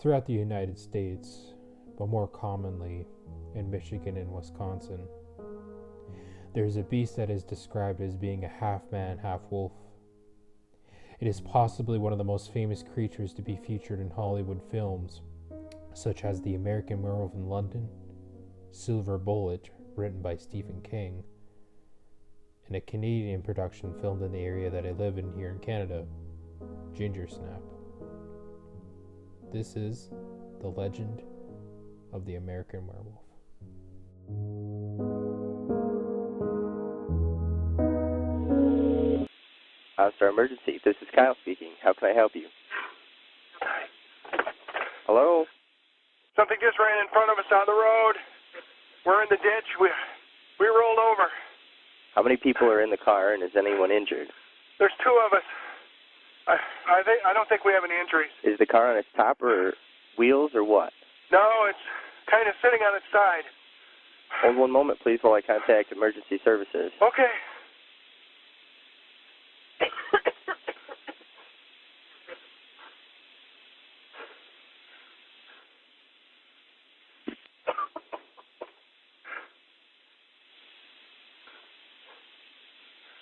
throughout the United States, but more commonly in Michigan and Wisconsin. There is a beast that is described as being a half man, half wolf. It is possibly one of the most famous creatures to be featured in Hollywood films, such as The American Werewolf in London, Silver Bullet, written by Stephen King, and a Canadian production filmed in the area that I live in here in Canada, Ginger Snap. This is the legend of the American Werewolf. House Star Emergency, this is Kyle speaking. How can I help you? Hello? Something just ran in front of us on the road. We're in the ditch. We rolled over. How many people are in the car, and is anyone injured? There's two of us. I don't think we have any injuries. Is the car on its top or wheels or what? No, it's kind of sitting on its side. Hold one moment, please, while I contact emergency services. Okay.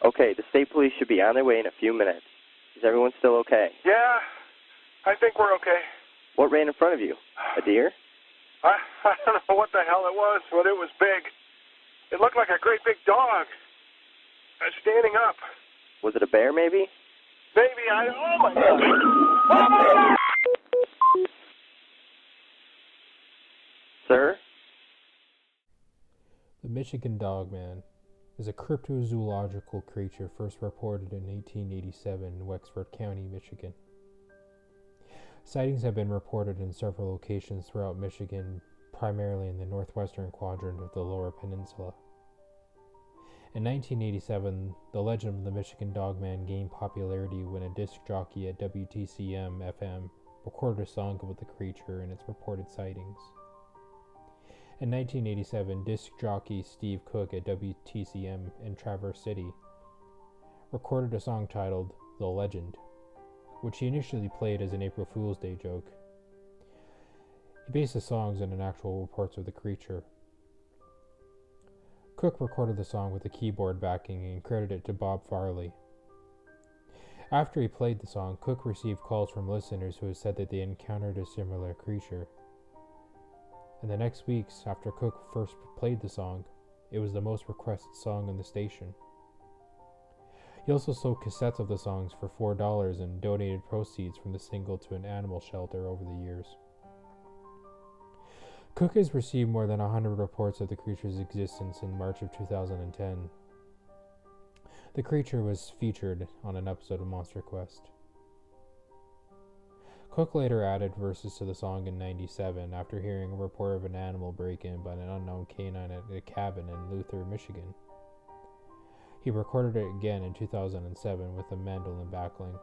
Okay, the state police should be on their way in a few minutes. Is everyone still okay? Yeah, I think we're okay. What ran in front of you? A deer? I don't know what the hell it was, but it was big. It looked like a great big dog. Standing up. Was it a bear, maybe? Maybe oh my God. Oh my God! Sir? The Michigan Dogman is a cryptozoological creature first reported in 1887 in Wexford County, Michigan. Sightings have been reported in several locations throughout Michigan, primarily in the northwestern quadrant of the Lower Peninsula. In 1987, the legend of the Michigan Dogman gained popularity when a disc jockey at WTCM FM recorded a song about the creature and its reported sightings. In 1987, disc jockey Steve Cook at WTCM in Traverse City recorded a song titled The Legend, which he initially played as an April Fool's Day joke. He based the songs on actual reports of the creature. Cook recorded the song with a keyboard backing and credited it to Bob Farley. After he played the song, Cook received calls from listeners who had said that they encountered a similar creature. In the next weeks after Cook first played the song, it was the most requested song on the station. He also sold cassettes of the songs for $4 and donated proceeds from the single to an animal shelter over the years. Cook has received more than 100 reports of the creature's existence in March of 2010. The creature was featured on an episode of Monster Quest. Cook later added verses to the song in 1997 after hearing a report of an animal break-in by an unknown canine at a cabin in Luther, Michigan. He recorded it again in 2007 with a mandolin backling.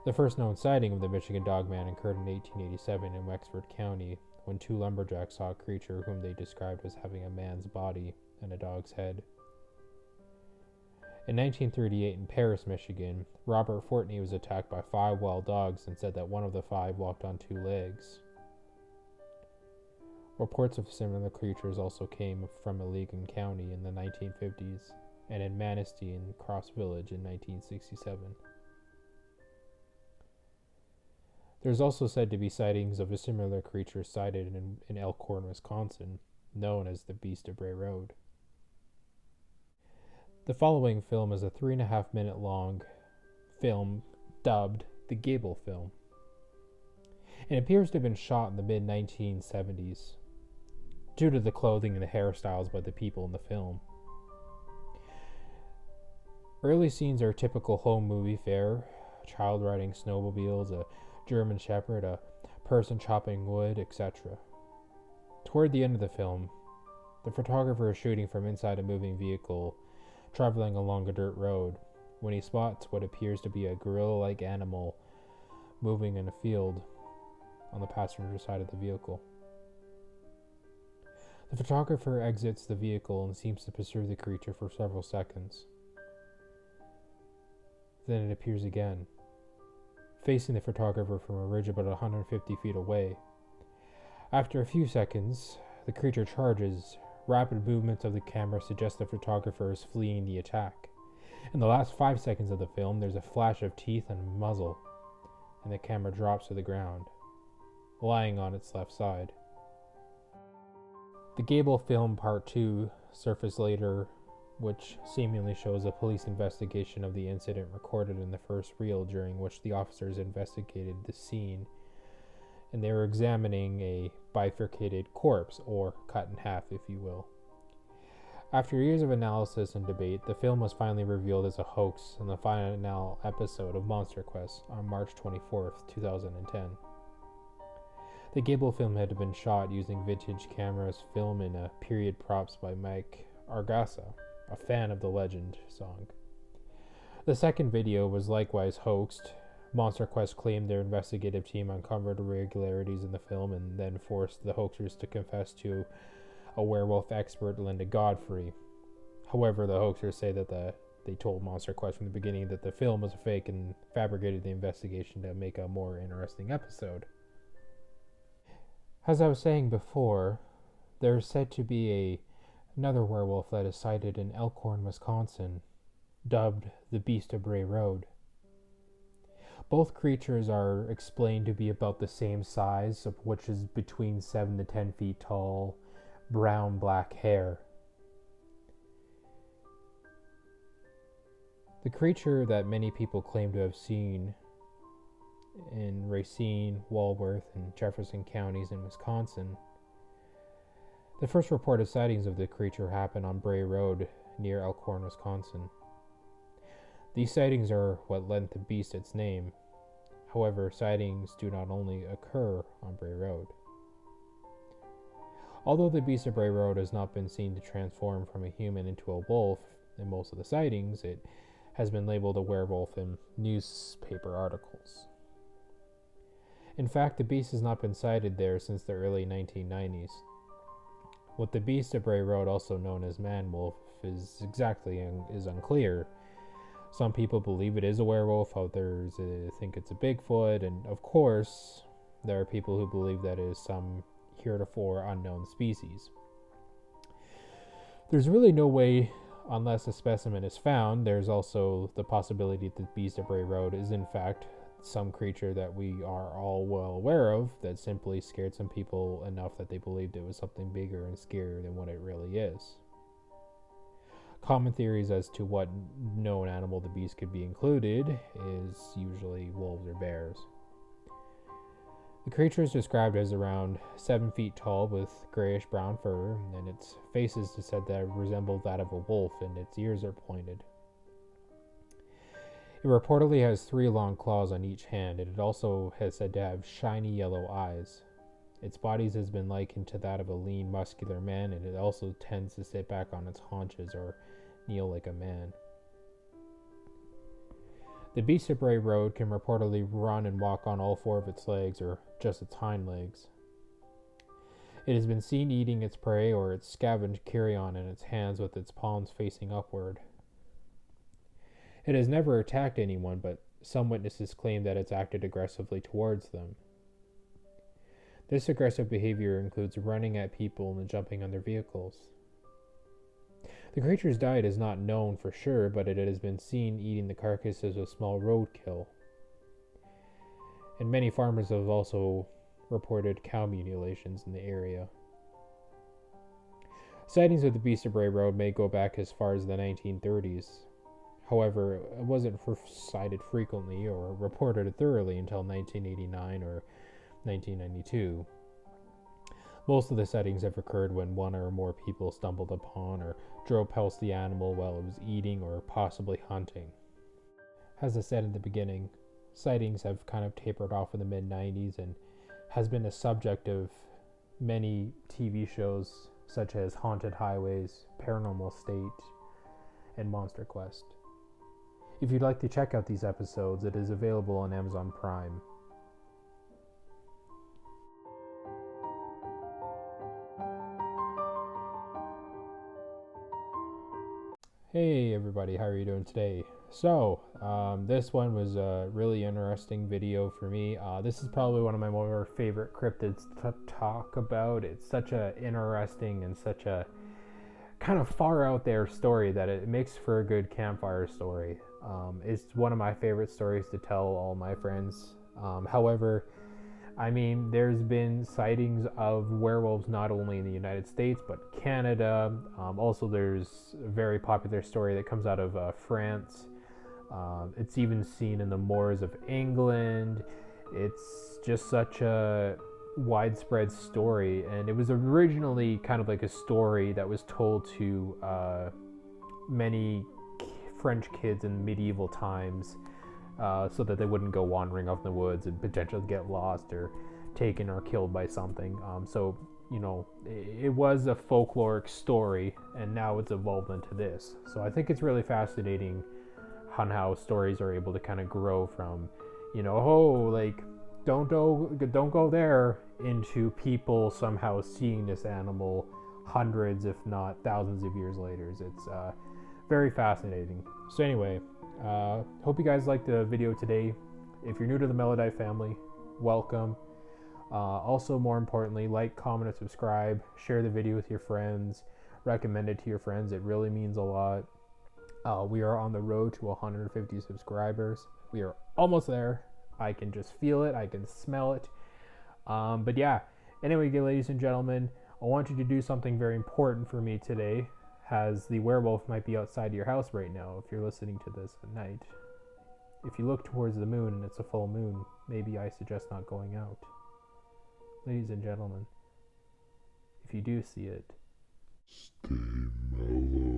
The first known sighting of the Michigan Dogman occurred in 1887 in Wexford County when two lumberjacks saw a creature whom they described as having a man's body and a dog's head. In 1938 in Paris, Michigan, Robert Fortney was attacked by 5 wild dogs and said that one of the 5 walked on 2 legs. Reports of similar creatures also came from Allegan County in the 1950s and in Manistee and Cross Village in 1967. There's also said to be sightings of a similar creature sighted in Elkhorn, Wisconsin, known as the Beast of Bray Road. The following film is a 3.5-minute long film dubbed the Gable Film. It appears to have been shot in the mid-1970s due to the clothing and the hairstyles by the people in the film. Early scenes are typical home movie fare: a child riding snowmobiles, a German shepherd, a person chopping wood, etc. Toward the end of the film, the photographer is shooting from inside a moving vehicle traveling along a dirt road when he spots what appears to be a gorilla-like animal moving in a field on the passenger side of the vehicle. The photographer exits the vehicle and seems to pursue the creature for several seconds. Then it appears again, facing the photographer from a ridge about 150 feet away. After a few seconds, the creature charges. Rapid movements of the camera suggest the photographer is fleeing the attack. In the last 5 seconds of the film, there's a flash of teeth and muzzle, and the camera drops to the ground, lying on its left side. The Gable film Part 2 surfaced later, which seemingly shows a police investigation of the incident recorded in the first reel, during which the officers investigated the scene, and they were examining a bifurcated corpse, or cut in half, if you will. After years of analysis and debate, the film was finally revealed as a hoax in the final episode of Monster Quest on March 24th, 2010. The Gable film had been shot using vintage cameras, film and period props by Mike Argasa, a fan of the Legend song. The second video was likewise hoaxed. Monster Quest claimed their investigative team uncovered irregularities in the film and then forced the hoaxers to confess to a werewolf expert, Linda Godfrey. However, the hoaxers say that they told Monster Quest from the beginning that the film was a fake and fabricated the investigation to make a more interesting episode. As I was saying before, there is said to be another werewolf that is sighted in Elkhorn, Wisconsin, dubbed the Beast of Bray Road. Both creatures are explained to be about the same size, which is between 7 to 10 feet tall, brown-black hair. The creature that many people claim to have seen in Racine, Walworth, and Jefferson counties in Wisconsin. The first reported sightings of the creature happened on Bray Road near Elkhorn, Wisconsin. These sightings are what lent the beast its name. However, sightings do not only occur on Bray Road. Although the Beast of Bray Road has not been seen to transform from a human into a wolf in most of the sightings, it has been labeled a werewolf in newspaper articles. In fact, the beast has not been sighted there since the early 1990s. What the Beast of Bray Road, also known as Man-Wolf, is unclear. Some people believe it is a werewolf, others think it's a Bigfoot, and of course, there are people who believe that it is some heretofore unknown species. There's really no way, unless a specimen is found. There's also the possibility that the Beast of Bray Road is in fact some creature that we are all well aware of that simply scared some people enough that they believed it was something bigger and scarier than what it really is. Common theories as to what known animal the beast could be included is usually wolves or bears. The creature is described as around 7 feet tall with grayish-brown fur, and its face is said to resemble that of a wolf, and its ears are pointed. It reportedly has 3 long claws on each hand, and it also is said to have shiny yellow eyes. Its body has been likened to that of a lean, muscular man, and it also tends to sit back on its haunches or kneel like a man. The Beast of Bray Road can reportedly run and walk on all 4 of its legs, or just its hind legs. It has been seen eating its prey or its scavenged carrion in its hands with its palms facing upward. It has never attacked anyone, but some witnesses claim that it's acted aggressively towards them. This aggressive behavior includes running at people and jumping on their vehicles. The creature's diet is not known for sure, but it has been seen eating the carcasses of small roadkill. And many farmers have also reported cow mutilations in the area. Sightings of the Beast of Bray Road may go back as far as the 1930s. However, it wasn't sighted frequently or reported thoroughly until 1989 or 1992. Most of the sightings have occurred when one or more people stumbled upon or drove past the animal while it was eating or possibly hunting. As I said in the beginning, sightings have kind of tapered off in the mid-90s and has been a subject of many TV shows such as Haunted Highways, Paranormal State, and Monster Quest. If you'd like to check out these episodes, it is available on Amazon Prime. Hey everybody, how are you doing today? So, this one was a really interesting video for me. This is probably one of my more favorite cryptids to talk about. It's such a interesting and such a kind of far out there story that it makes for a good campfire story. It's one of my favorite stories to tell all my friends. However, I mean, there's been sightings of werewolves not only in the United States but Canada. Also, there's a very popular story that comes out of France. It's even seen in the moors of England. It's just such a widespread story, and it was originally kind of like a story that was told to many French kids in medieval times, so that they wouldn't go wandering off in the woods and potentially get lost or taken or killed by something. So, you know, it was a folkloric story, and now it's evolved into this. So I think it's really fascinating on how stories are able to kind of grow from, you know, oh, like don't go there, into people somehow seeing this animal hundreds, if not thousands of years later. It's very fascinating. So anyway, hope you guys liked the video today. If you're new to the Melodie family, welcome. Also, more importantly, like, comment, and subscribe. Share the video with your friends. Recommend it to your friends. It really means a lot. We are on the road to 150 subscribers. We are almost there. I can just feel it. I can smell it. But yeah, anyway, ladies and gentlemen, I want you to do something very important for me today, as the werewolf might be outside your house right now if you're listening to this at night. If you look towards the moon and it's a full moon, maybe I suggest not going out. Ladies and gentlemen, if you do see it, stay mellow.